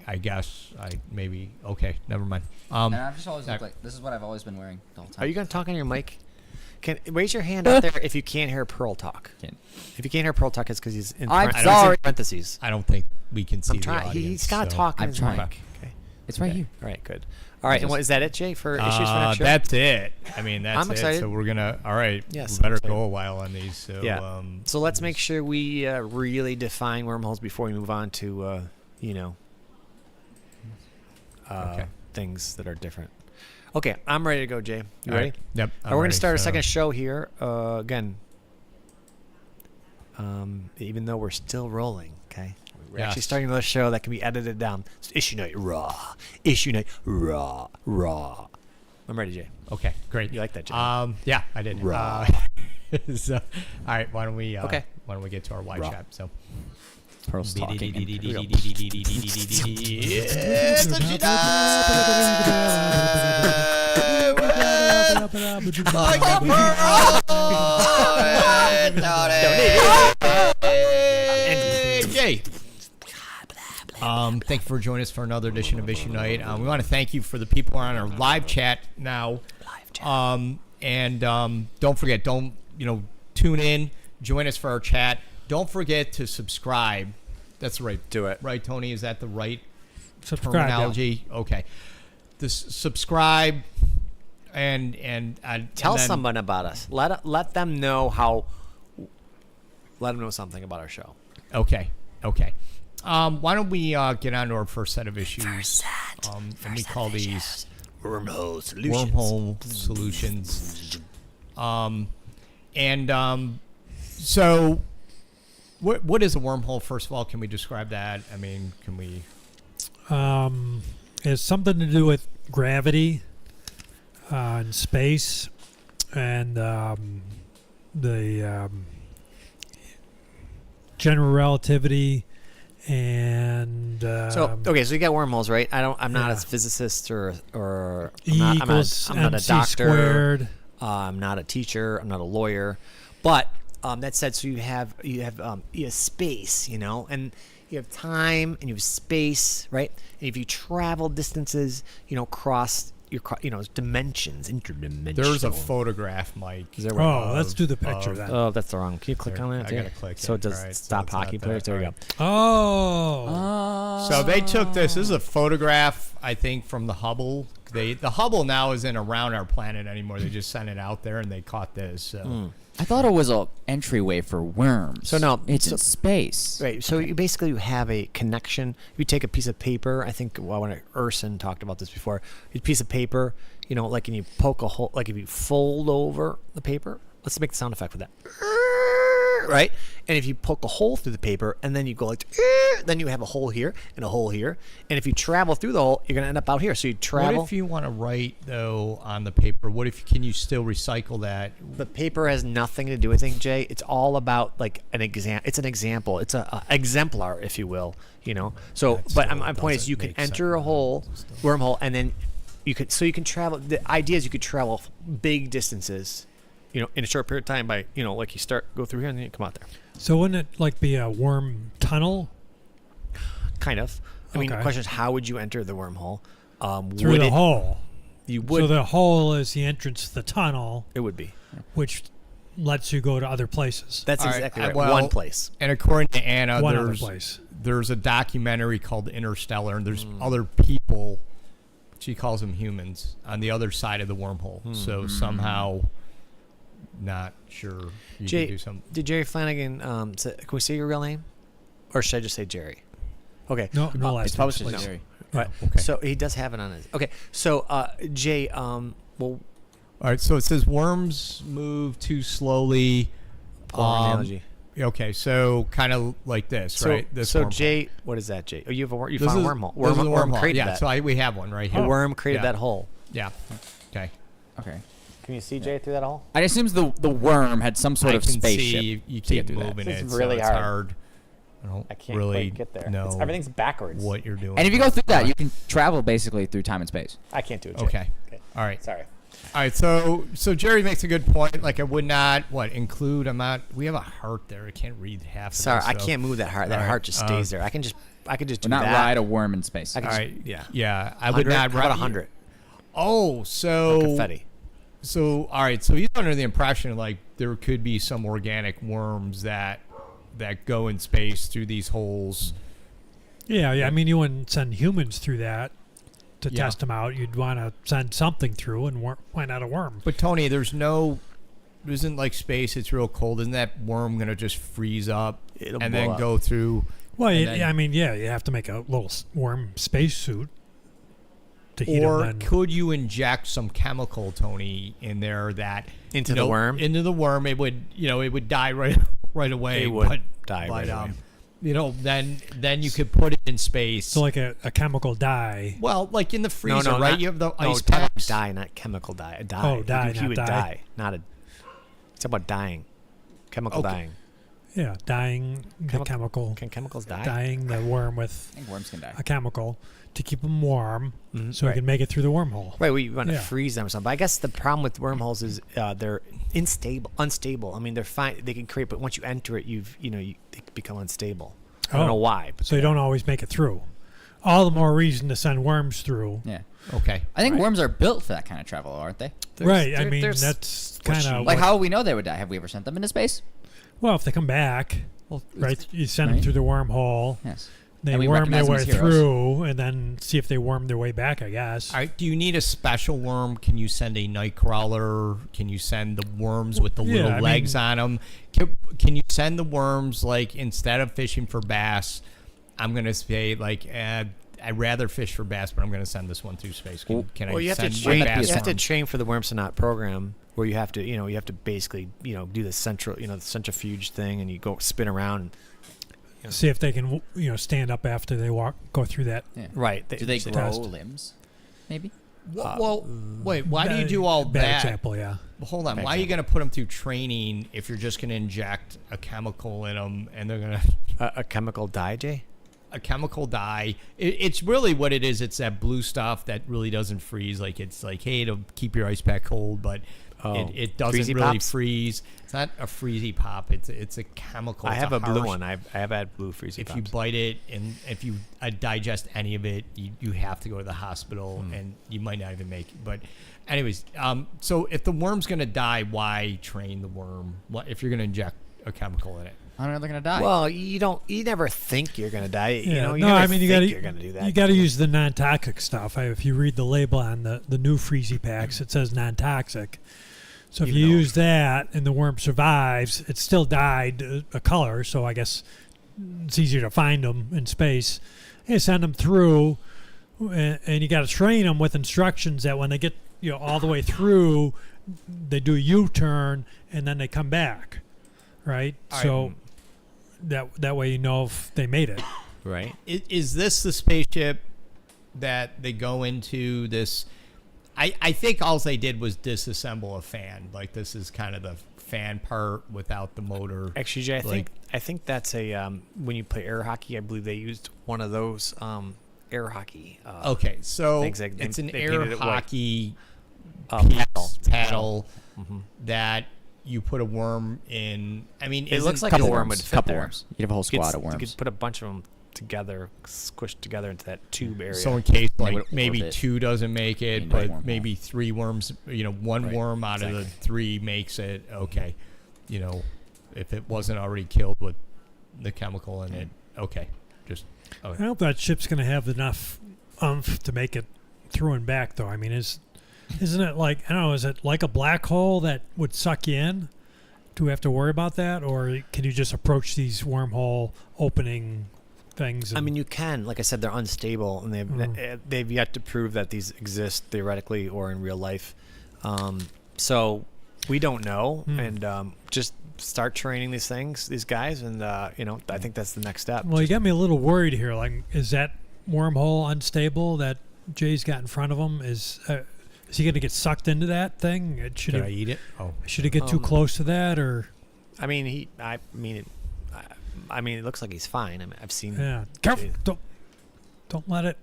I guess maybe. Okay, never mind. And I've just always uh, looked like this is what I've always been wearing the whole time. Are you going to talk on your mic? Raise your hand out there if you can't hear Pearl talk. Can't. If you can't hear Pearl talk, it's because he's in I'm parentheses. sorry. Parentheses. I don't think we can see I'm the trying. audience. He's got to so- talk on I'm his trying. mic. Okay. It's right here. All right. Good. All right. And what is that? It, Jay, for issues for next show? That's it. I mean, that's I'm it. excited. So we're gonna. All right. Yes, We I'm better excited. go a while on these. So Yeah. So let's make sure we really define wormholes before we move on to Okay. things that are different. Okay, I'm ready to go, Jay. You All ready? right. Yep. All right, we're going to start a second show here. Again, even though we're still rolling, okay? We're actually Yes. starting another show that can be edited down. It's Issue Night Raw. Issue Night Raw. I'm ready, Jay. Okay. Great. You like that, Jay? Yeah, I did. Raw. So, all right. Why don't we? Okay. Why don't we get to our wide Raw. chat? So. Pearl's talking. It's the Jay. Thank you for joining us for another edition of Issue Night. We want to thank you for the people on our live chat now. And don't forget, tune in, join us for our chat. Don't forget to subscribe. That's right. Do it. Right, Tony? Is that the right Subscribe. Yeah. terminology? Okay. Subscribe and Tell and then- someone about us. Let them know how. Let them know something about our show. Okay. Why don't we get on to our first set of issues? And we call these Wormhole Solutions. Wormhole Solutions. So what is a wormhole? First of all, can we describe that? I mean, can we? It's something to do with gravity and space and the general relativity and So you got wormholes, right? I'm not a Yeah. physicist or E I'm equals not a MC doctor. squared. I'm not a teacher. I'm not a lawyer. But that said, so you have space, and you have time and you have space, right? And if you travel distances, across it's dimensions, interdimensional. There's a photograph, Mike. Is there Oh, let's do the picture of- then. Oh, that's the wrong. Can you click on that? I gotta click So it. it does All right, so stop it's not hockey that. players. There we All go. Oh. So they took this. This is a photograph, I think, from the Hubble. The Hubble now isn't around our planet anymore. They just sent it out there, and they caught this. So. I thought it was a entryway for worms. So no, it's in space. Right. So you basically have a connection. You take a piece of paper. I think when Urson talked about this before, a piece of paper. Like and you poke a hole. Like if you fold over the paper. Let's make the sound effect for that. Right. And if you poke a hole through the paper, and then you go like, then you have a hole here and a hole here. And if you travel through the hole, you're gonna end up out here. So you travel. What if you want to write though on the paper? What if can you still recycle that? The paper has nothing to do with it, Jay. It's all about like an exam. It's an example. It's a exemplar, if you will. So, That but still my point is, doesn't you can make enter a sense. hole, wormhole, and then you can travel. The idea is you could travel big distances, in a short period of time by like you go through here and then you come out there. So wouldn't it like be a worm tunnel Kind of. I mean, the Okay. question is, how would you enter the wormhole? through the hole? You would. So the hole is the entrance to the tunnel, It would be. which lets you go to other places. That's All right, exactly right. well, One place. And according to Anna, One other there's place. there's a documentary called Interstellar, and there's other people. She calls them humans on the other side of the wormhole. So somehow, not sure you Jay, can do something. did Jerry Flanagan? Can we say your real name, or should I just say Jerry? Okay. No last It's name, published please. as Jerry. Right. Okay. So he does have it on his. Okay. So Jay, well, All right, so it says worms move too slowly. poor analogy. Okay, so kind of like this, So, right? This so wormhole. Jay, what is that, Jay? Oh, you have a you This found is- a wormhole. This is a Worm wormhole. created Yeah, that. so we have one right The here. worm created Yeah. that hole. Yeah. Okay. Okay. Can you see Jay through that hole? I assume the worm had some sort I of can spaceship. see you to keep get through that. moving This it, is really so it's hard. hard. I don't I can't really quite get there. know Everything's backwards. what you're doing. And if you go through that, you can travel basically through time and space. I can't do it. Jay. Okay. All right. Sorry. All right. So Jerry makes a good point. Like I would not include. I'm not. We have a heart there. I can't read half. Sorry, of this, I so- can't move that heart. That All right, heart just stays there. I could just do But not that. ride a worm in space. I can All just- right. Yeah. Yeah. I would 100? not. How about ride- 100? Oh, so Confetti. So all right, so he's under the impression like there could be some organic worms that go in space through these holes. Yeah. I mean, you wouldn't send humans through that to Yeah. test them out. You'd want to send something through and find out a worm. But Tony, isn't like space. It's real cold. Isn't that worm gonna just freeze up It'll and blow then up. go through? Well, and you then- you have to make a little worm spacesuit to heat Or them. Then. could you inject some chemical, Tony, in there that Into the worm? Into the worm, it would die right away. It would but, die right away. Then you could put it in space. So like a chemical dye. Well, like in the freezer, no, right? not- You have the no, ice talk about packs. dye, not chemical dye. A dye. Oh, dye, He not would dye. die. Not a. It's about dying. Chemical Okay. dying. Yeah, dyeing the chemical. Can chemicals die? Dyeing the worm I with think worms can die. a chemical to keep them warm, Mhm, so we right. can make it through the wormhole. Right, we want to Yeah. freeze them or something. But I guess the problem with wormholes is they're unstable. I mean, they're fine. They can create, but once you enter it, they become unstable. I don't know why. But So you don't always make it through. All the more reason to send worms through. Yeah. Okay. I think Right. worms are built for that kind of travel, aren't they? Right. I mean, there's that's kind of Like, how will we know they would die? Have we ever sent them into space? well, if they come back, Well, right? You send them right. through the wormhole. Yes. They And we worm their recognize them way as heroes. through, and then see if they worm their way back. I guess. All right. Do you need a special worm? Can you send a night crawler? Can you send the worms with the Yeah, little I legs mean- on them? Can you send the worms like instead of fishing for bass? I'm gonna say like I'd rather fish for bass, but I'm gonna send this one through space. Can I Well, you have to send train. my that'd be bass You have to worm? train for the worms to not program, where you have to basically do the the centrifuge thing, and you go spin around. See if they can stand up after they go through that. Yeah. Right. Do they should grow test. limbs? Maybe. Well, wait. Why do you do all bad that? example? Yeah. Well, hold on. Bad Why are you going to put them through training if you're just going to inject a chemical in them and they're going to A chemical dye, Jay? a chemical dye? It's really what it is. It's that blue stuff that really doesn't freeze. Like it's like, hey, it'll keep your ice pack cold, but It doesn't Freezy really Pops? freeze. It's not a freezy pop. It's a chemical. I It's have a blue harsh- one. I have had blue freezy If pops. you bite it and if you digest any of it, you have to go to the hospital, and you might not even make it. But, anyways, so if the worm's gonna die, why train the worm? What if you're gonna inject a chemical in it? I don't know, they're gonna die. Well, you never think you're gonna die. You Yeah, know, you no, never I mean you think got you're gonna do that. You got to use the non-toxic stuff. If you read the label on the new Freezy packs, it says non-toxic. So if Even you though- use that and the worm survives, it's still dyed a color. So I guess it's easier to find them in space. You send them through, and you got to train them with instructions that when they get all the way through, they do a U-turn and then they come back, right? So that way you know if they made it. Right. Is this the spaceship that they go into? This, I think all they did was disassemble a fan. Like this is kind of the fan part without the motor. Actually, Jay, I think that's a when you play air hockey, I believe they used one of those air hockey. Okay, so things like it's an they air painted it white. hockey Paddle. paddle Mm-hmm. that you put a worm in. I mean, It looks like couple a worm worms. would fit Couple there. worms. You'd have a whole squad of You worms. could put a bunch of them together, squished together into that tube area. so in case would like maybe orbit. 2 doesn't make it, Into a but wormhole. maybe 3 worms. One Right, worm out of the exactly. 3 makes it. Okay, if it wasn't already killed with the chemical in it. Okay, just I hope that ship's going to have enough oomph to make it through and back, though. I mean, isn't it like, I don't know, is it like a black hole that would suck you in? Do we have to worry about that? Or can you just approach these wormhole opening things? I mean, you can. Like I said, they're unstable, and they've yet to prove that these exist theoretically or in real life. So we don't know, and just start training these guys, and I think that's the next step. well, you got me a little worried here. Like, is that wormhole unstable that Jay's got in front of him? Is he going to get sucked into that thing? Should did I he eat it? Oh, get too close to that, or? I mean, it looks like he's fine. I mean, I've seen. Yeah, careful! Jay- Don't let it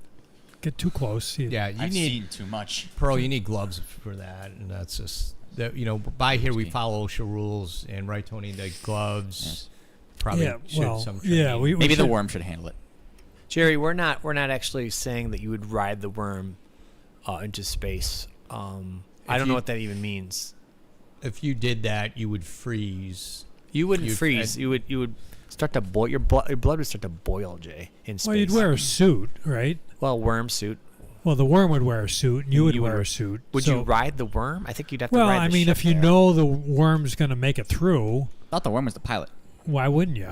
get too close. yeah. You I've need seen too much. Pearl. You need gloves for that, and that's just that. By here we follow OSHA rules, and right, Tony, the gloves probably should some training. yeah. We Maybe the should- worm should handle it. Jerry, we're not actually saying that you would ride the worm into space. I don't know what that even means. If you did that, you would freeze. You wouldn't You'd- freeze. You would start to boil. Your blood would start to boil, Jay, in space. Well, you'd wear a suit, right? Well, worm suit. Well, the worm would wear a suit, and you would wear a suit. Would So- you ride the worm? I think you'd have to Well, ride the I mean, ship if you there. know the worm's going to make it through, I thought the worm was the pilot why wouldn't you?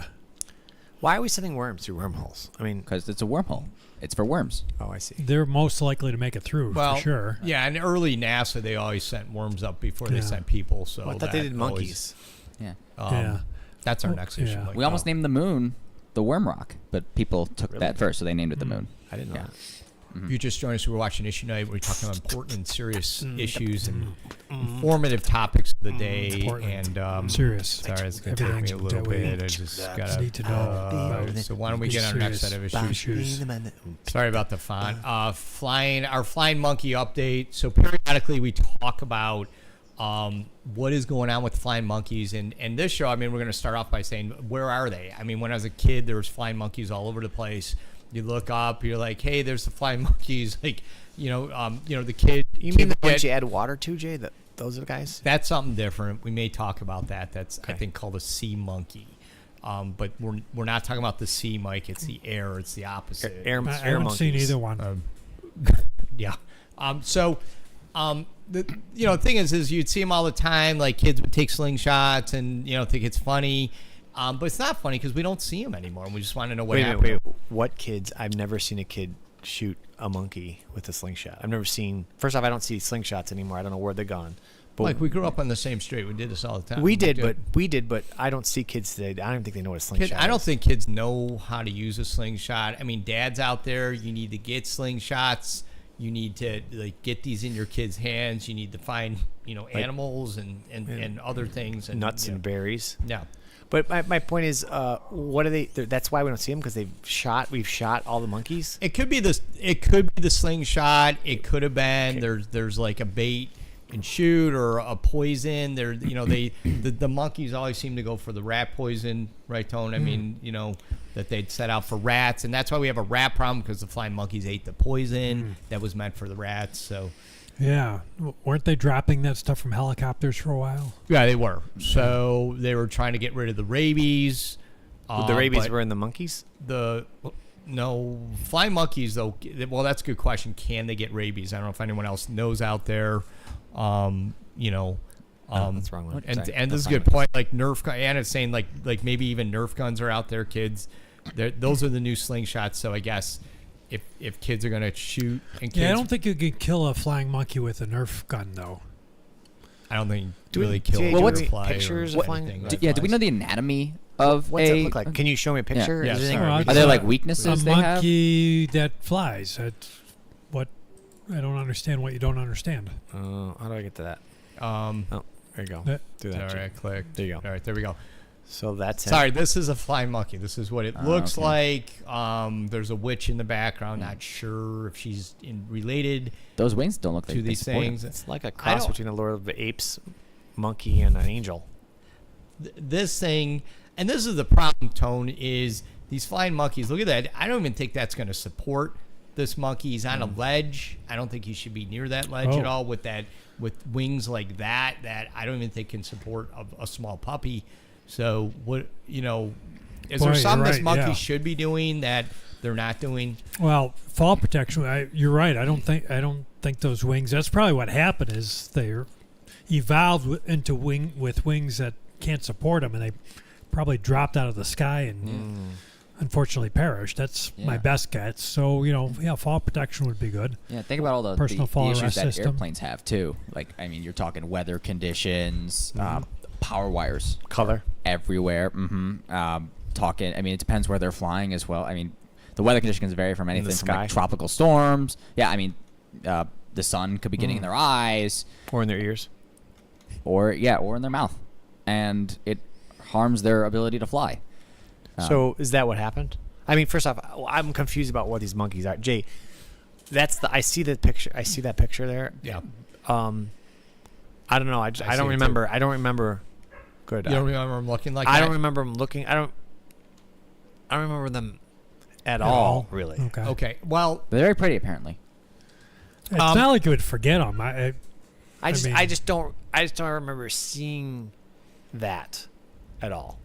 Why are we sending worms through wormholes? I mean, because it's a wormhole. It's for worms. oh, I see. They're most likely to make it through, Well, for sure. Yeah, and early NASA, they always sent worms up before they Yeah. sent people. So Well, I thought they that did always- monkeys. Yeah. Yeah. That's our Well, next issue. yeah. Like, We almost named the moon the Worm Rock, but people took Really? that first, so they named it the moon. I didn't know Yeah. that. If you just joined us, we're watching Issuenight. We're talking about important and serious issues and informative topics of the day. Important. And Serious. sorry, it's going to take Everything's me a little that we bit. I just got need to know about So why don't we get on our next set of issues? Sorry about the font. Our flying monkey update. So periodically we talk about what is going on with flying monkeys, and this show. I mean, we're going to start off by saying, where are they? I mean, when I was a kid, there was flying monkeys all over the place. You look up, you're like, hey, there's the flying monkeys. Like, the kid. You kid mean the would ones get- you add water to, Jay? Those are the guys? That's something different. We may talk about that. That's I Okay. think called a sea monkey. But we're not talking about the sea, Mike. It's the air. It's the opposite. Air I haven't monkeys. seen either one. Yeah. The thing is you'd see them all the time. Like kids would take slingshots and think it's funny, but it's not funny because we don't see them anymore. And we just want to know what happened. Wait. What kids? I've never seen a kid shoot a monkey with a slingshot. I've never seen. First off, I don't see slingshots anymore. I don't know where they're gone. But Like we grew up on the same street. We did this all the time. we did, but I don't see kids today. I don't think they know what a slingshot I don't is. think kids know how to use a slingshot. I mean, dads out there, you need to get slingshots. You need to get these in your kids' hands. You need to find animals and other things and nuts and berries. Yeah. But my point is, what are they? That's why we don't see them because we've shot all the monkeys. It could be this. It could be the slingshot. It could have been there's like a bait and shoot, or a poison. They're the monkeys always seem to go for the rat poison, right, Tone? I mean, that they'd set out for rats, and that's why we have a rat problem, because the flying monkeys ate the poison that was meant for the rats. So Yeah. Weren't they dropping that stuff from helicopters for a while? yeah, they were. So they were trying to get rid of the rabies. The rabies but were in the monkeys? No, flying monkeys though. Well, that's a good question. Can they get rabies? I don't know if anyone else knows out there. That's the wrong one. And Sorry. and this is a good point. Like Nerf gun, Anna's saying like maybe even Nerf guns are out there, kids. Those are the new slingshots. So I guess if kids are gonna shoot and kids, Yeah, I don't think you could kill a flying monkey with a Nerf gun, though. I don't think Do we- really kill. do a we- butterfly pictures or of flying- anything Do- that Yeah, do we flies. know the anatomy of What's a? it look like? Can you show me a picture? Yeah. Is there Yeah, anything sorry. I Are read Are there about? like A weaknesses they have? monkey that flies. That's what I don't understand. What you don't understand. How do I get to that? Oh, there you go. That- Do that. all Jake. right, click. There you go. All right, there we go. So that's it. Sorry, this is a flying monkey. This is what it looks okay. like. There's a witch in the background. Not sure if she's related Those wings don't look like to they these support him. things. It's like a I cross don't- between the Lord of the Apes monkey and an angel. This thing, and this is the problem, Tone, is these flying monkeys. Look at that. I don't even think that's going to support this monkey. He's on a ledge. I don't think he should be near that ledge at all with wings like that. That I don't even think can support a small puppy. So what is Boy, there something you're this right, monkey yeah. should be doing that they're not doing? Well, fall protection. You're right. I don't think those wings. That's probably what happened. Is they're evolved into with wings that can't support them, and they probably dropped out of the sky and unfortunately perished. That's my Yeah. best guess. So fall protection would be good. Yeah, think about all the Personal fall issues arrest that system. airplanes have too. Like, I mean, you're talking weather conditions, power wires Color. everywhere. Talking. I mean, it depends where they're flying as well. I mean, the weather conditions vary from anything from sky. like tropical storms. Yeah, I mean, the sun could be getting in their eyes, Or in their ears. or in their mouth, and it harms their ability to fly. So is that what happened? I mean, first off, I'm confused about what these monkeys are. Jay, I see the picture. I see that picture there. Yeah. I don't know. I see don't it remember. I don't remember. Good. You don't remember them looking like I that? don't remember them looking. I don't remember them at all? all. Really. Okay. Okay. Well, They're very pretty, apparently. It's not like you would forget them. I mean- just don't remember seeing that at all.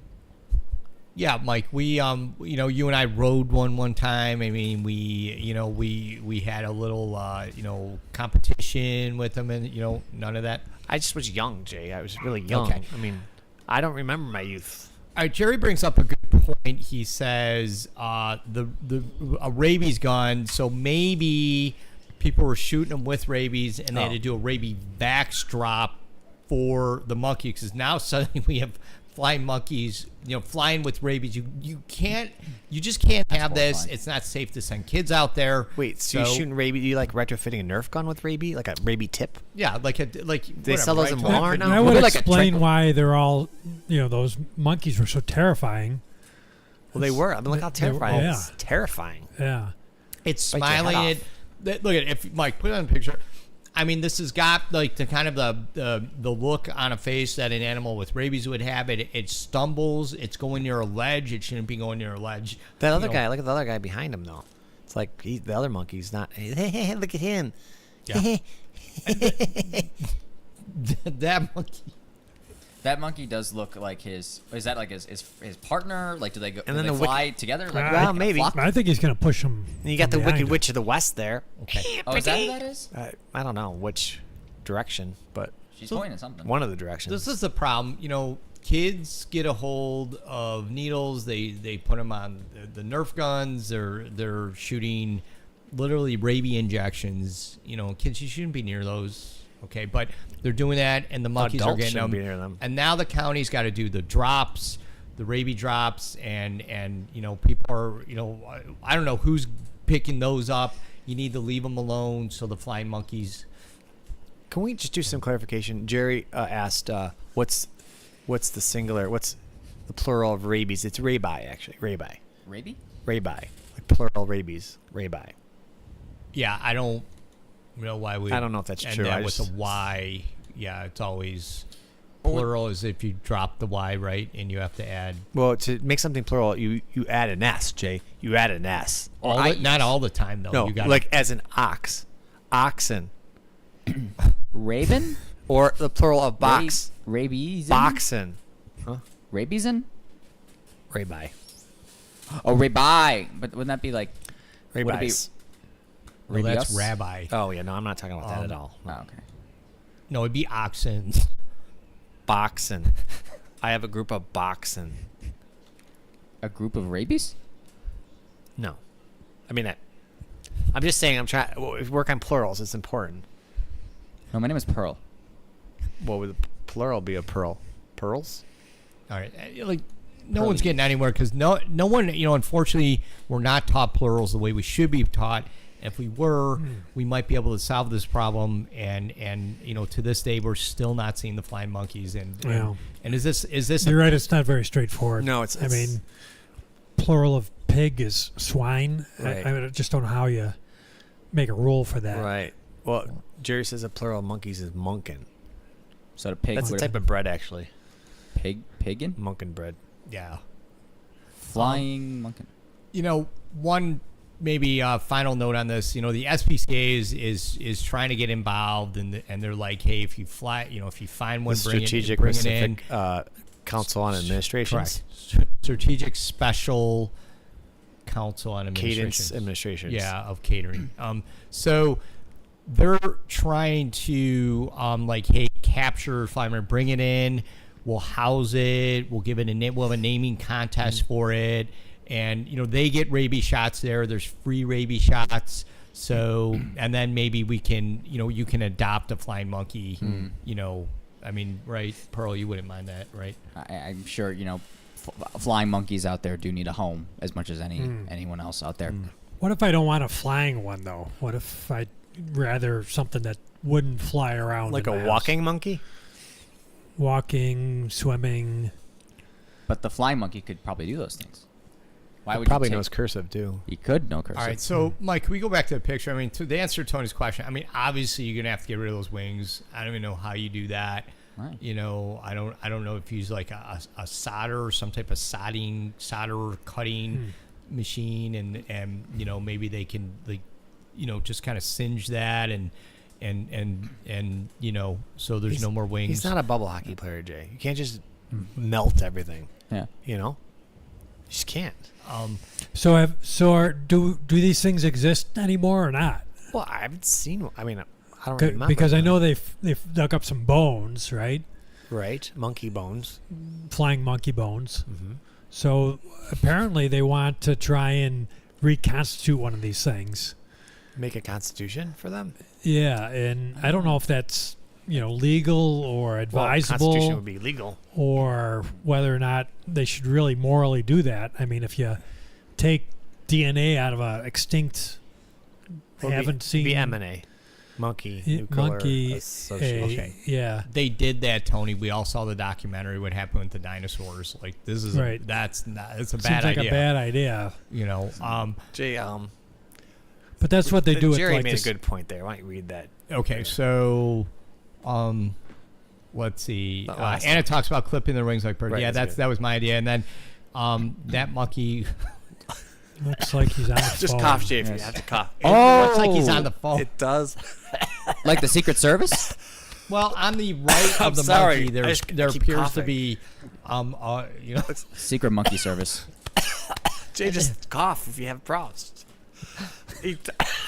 yeah, Mike. We you and I rode one time. I mean, we had a little competition with them, and none of that. I just was young, Jay. I was really young. Okay. I mean, I don't remember my youth. All right, Jerry brings up a good point. He says the rabies gun. So maybe people were shooting them with rabies, and they had to do a rabies backstrap for the monkey, because now suddenly we have flying monkeys, flying with rabies. You just can't have this. horrifying. It's not safe to send kids out there. Wait, so you're shooting rabies? You like retrofitting a Nerf gun with rabies, like a rabies tip? Yeah, like They sell those in Tony? Walmart now? That would Maybe like a explain trick- why they're all, those monkeys were so terrifying. Well, they were. I mean, look how terrifying. yeah. It's terrifying. Yeah. It's Bite your head smiling off. at. Look at if Mike put it on the picture. I mean, this has got like the kind of the look on a face that an animal with rabies would have. It stumbles. It's going near a ledge. It shouldn't be going near a ledge. That other guy, look at the other guy behind him, though. It's like the other monkey's not. Hey, look at him. Yeah. That monkey. That monkey does look like his. Is that like his partner? Like, do they go? And do then they the fly together? Like, Well, like a maybe. flock? I think he's going to push them. And you got the Wicked Witch of the West there. Okay. Oh, is that who that is? I don't know which direction, but She's pointing at something. one of the directions. This is the problem. Kids get a hold of needles. They put them on the Nerf guns. They're shooting literally rabies injections. Kids, you shouldn't be near those. Okay, but they're doing that, and the monkeys are Adults getting shouldn't them. be near them. And now the county's got to do the drops, the rabies drops, and people are I don't know who's picking those up. You need to leave them alone so the flying monkeys. Can we just do some clarification? Jerry asked, "What's the singular? What's the plural of rabies?" It's rabi, actually. Rabi. Rabies? Like plural rabies. Rabi. Yeah, I don't. You know why we? I don't know if that's and true. That I with just- a Y, yeah, it's always plural. Is if you drop the Y, right, and you have to add Well, to make something plural, you add an S, Jay. You add an S. not all the time though. No, you got like as an ox, oxen, Raven? or the plural of box, Rabies? boxen, Rabiesen? rabbi, Oh, Rabai. But wouldn't that be like would it be rabbis. well, that's Rabios? rabbi. Oh yeah, no, I'm not talking about that at all. Oh, okay. No, it'd be oxen. Boxen. I have a group of boxen. A group of rabies? No, I mean, I'm just saying. I'm trying. If we work on plurals, it's important. No, my name is Pearl. What would the plural be of pearl? Pearls? All right, like no one's getting anywhere because no one, unfortunately, we're not taught plurals the way we should be taught. If we were, we might be able to solve this problem. And to this day, we're still not seeing the flying monkeys. And is this? You're right. It's not very straightforward. No, I mean, plural of pig is swine. Right. I just don't know how you make a rule for that. Right. Well, Jerry says a plural of monkeys is monkin. So the pig That's a would type of bread, actually. Pigin? Monkin bread. Yeah. Flying monkey. One maybe final note on this. The SPCA is trying to get involved, and they're like, hey, if you fly, if you find one, The bring Strategic it in. Pacific Council on Administration. Correct. Strategic Special Council on Administration. Cadence Administration. Yeah, of catering. So they're trying to hey, capture flying, bring it in. We'll house it. We'll give it a name. We'll have a naming contest for it. And they get rabies shots there. There's free rabies shots. So and then maybe we can you can adopt a flying monkey. I mean, right, Pearl, you wouldn't mind that, right? I'm sure flying monkeys out there do need a home as much as anyone else out there. What if I don't want a flying one though? What if I'd rather something that wouldn't fly around? Like in a the house? walking monkey? Walking, swimming. But the flying monkey could probably do those things. Why would Probably you take, knows cursive too. He could know cursive. All right, so Mike, can we go back to the picture? I mean, to answer Tony's question, I mean, obviously you're gonna have to get rid of those wings. I don't even know how you do that. Right. I don't know if you use like a solder or some type of solder cutting machine, and maybe they can just kind of singe that and so there's no more wings. He's not a bubble hockey player, Jay. You can't just melt everything. Yeah. You just can't. Do these things exist anymore or not? Well, I haven't seen one. I mean, I don't remember. Because I know they've dug up some bones, right? Right. Monkey bones. Flying monkey bones. Mm-hmm. So apparently they want to try and reconstitute one of these things. Make a constitution for them? Yeah, and I don't know if that's legal or Well, advisable, constitution would be legal. or whether or not they should really morally do that. I mean, if you take DNA out of a extinct, haven't seen Be M&A. Monkey Nuclear monkey, Association. Okay. yeah, They did that, Tony. We all saw the documentary. What happened with the dinosaurs? Like this is Right. That's a seems bad like idea. a bad idea. Jay, But that's what they do. Jerry with like made this, a good point there. Why don't you read that? Okay, so let's see. The last Anna talks about clipping their wings like birds. Right, Yeah, that's good. that was my idea. And then that monkey. looks like he's on the Just phone. cough, Jay, if you have to cough. Looks like he's on the phone. It does. Like the Secret Service? Well, on the right I'm of the sorry. monkey, I there just keep appears to coughing. be, Secret Monkey Service. Jay, just cough if you have problems.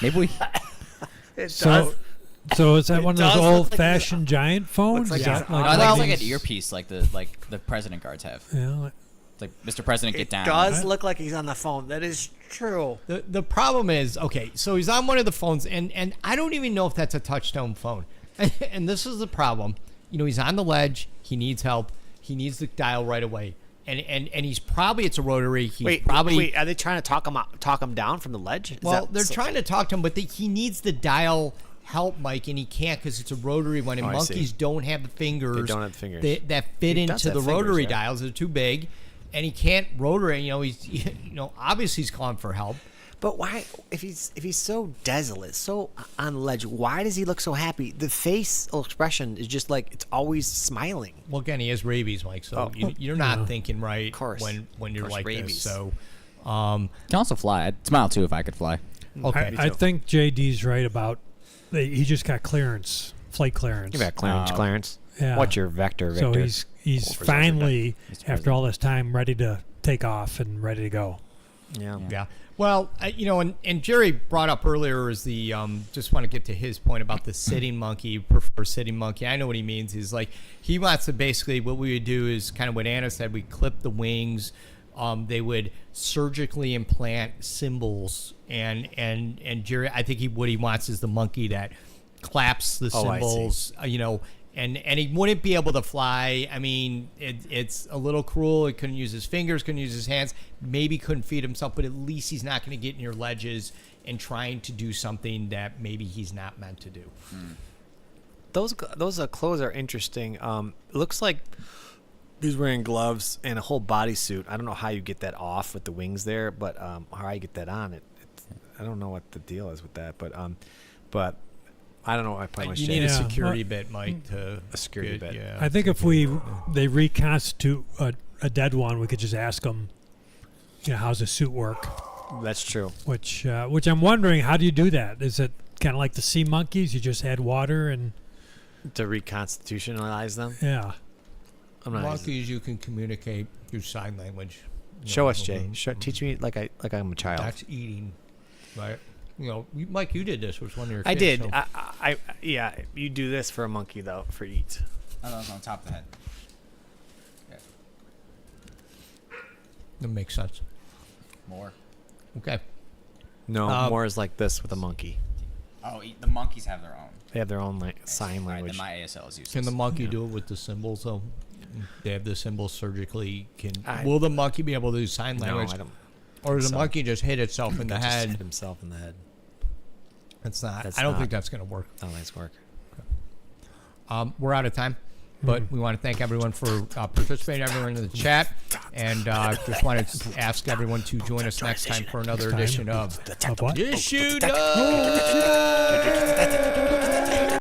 Maybe we. It So, so is that It one of does those look like old-fashioned giant phones? like Is he's that No, like I think one it's of like an these- earpiece, like the president guards have. Yeah, It's like, Mr. President, get down. does look like he's on the phone. That is true. the problem is, okay, so he's on one of the phones, and I don't even know if that's a touch-tone phone. And this is the problem. He's on the ledge. He needs help. He needs the dial right away. And he's probably, it's a rotary. He's Wait, are they trying to talk him down from the ledge? They're trying to talk to him, but he needs the dial help, Mike, and he can't because it's a rotary one, and Oh, I see. monkeys don't have the fingers. They don't have the fingers. that fit He does into the have fingers, rotary right? dials. They're too big, and he can't rotary. He's obviously he's calling for help. But why, if he's so desolate, so on the ledge, why does he look so happy? The facial expression is just like it's always smiling. Well, again, he has rabies, Mike. So you're not thinking right course. when you're like rabies. this. So, Can also fly. I'd smile too if I could fly. okay. I think JD's right about he just got clearance, flight clearance. You got Clarence. Yeah. What's your vector? So Victor? he's What was finally, Mr. after all this time, ready to take off and ready to go. Yeah. Well, and Jerry brought up earlier is the just want to get to his point about the sitting monkey, prefer sitting monkey. I know what he means. He's like he wants to basically what we would do is kind of what Anna said. We clip the wings. They would surgically implant symbols, and Jerry, I think what he wants is the monkey that claps the symbols. And he wouldn't be able to fly. I mean, it's a little cruel. He couldn't use his fingers, couldn't use his hands, maybe couldn't feed himself, but at least he's not going to get in your ledges and trying to do something that maybe he's not meant to do. Those clothes are interesting. It looks like he's wearing gloves and a whole bodysuit. I don't know how you get that off with the wings there, but how you get that on, I don't know what the deal is with that, but I don't know. I probably You need a security bit, Mike, to a security bit. Yeah. I think if they reconstitute a dead one, we could just ask them, how's the suit work? That's true. Which I'm wondering, how do you do that? Is it kind of like the sea monkeys? You just add water and To reconstitutionalize them. yeah. I'm not. Monkeys, you can communicate through sign language. Show us, Jay. Teach me like I'm a child. That's eating, right? Mike, you did this. Was one of your kids, I did. so- I yeah. You do this for a monkey though, for eat. Oh, that was on top of the head. That makes sense. More. Okay. No, more is like this with a monkey. Oh, the monkeys have their own. They have their own sign Right, language. then my ASL is useless. Can the monkey do it with the symbols, though? They have the symbols surgically. I- Will the monkey be able to do sign No, language? I don't. Or does the so. monkey just hit itself in the Just hit head? himself in the head. That's not. That's I don't not- think that's going to work. Oh, nice work. We're out of time, but we want to thank everyone for participating, everyone in the chat, and just want to ask everyone to join us next time for another edition of Of what? Issuenight.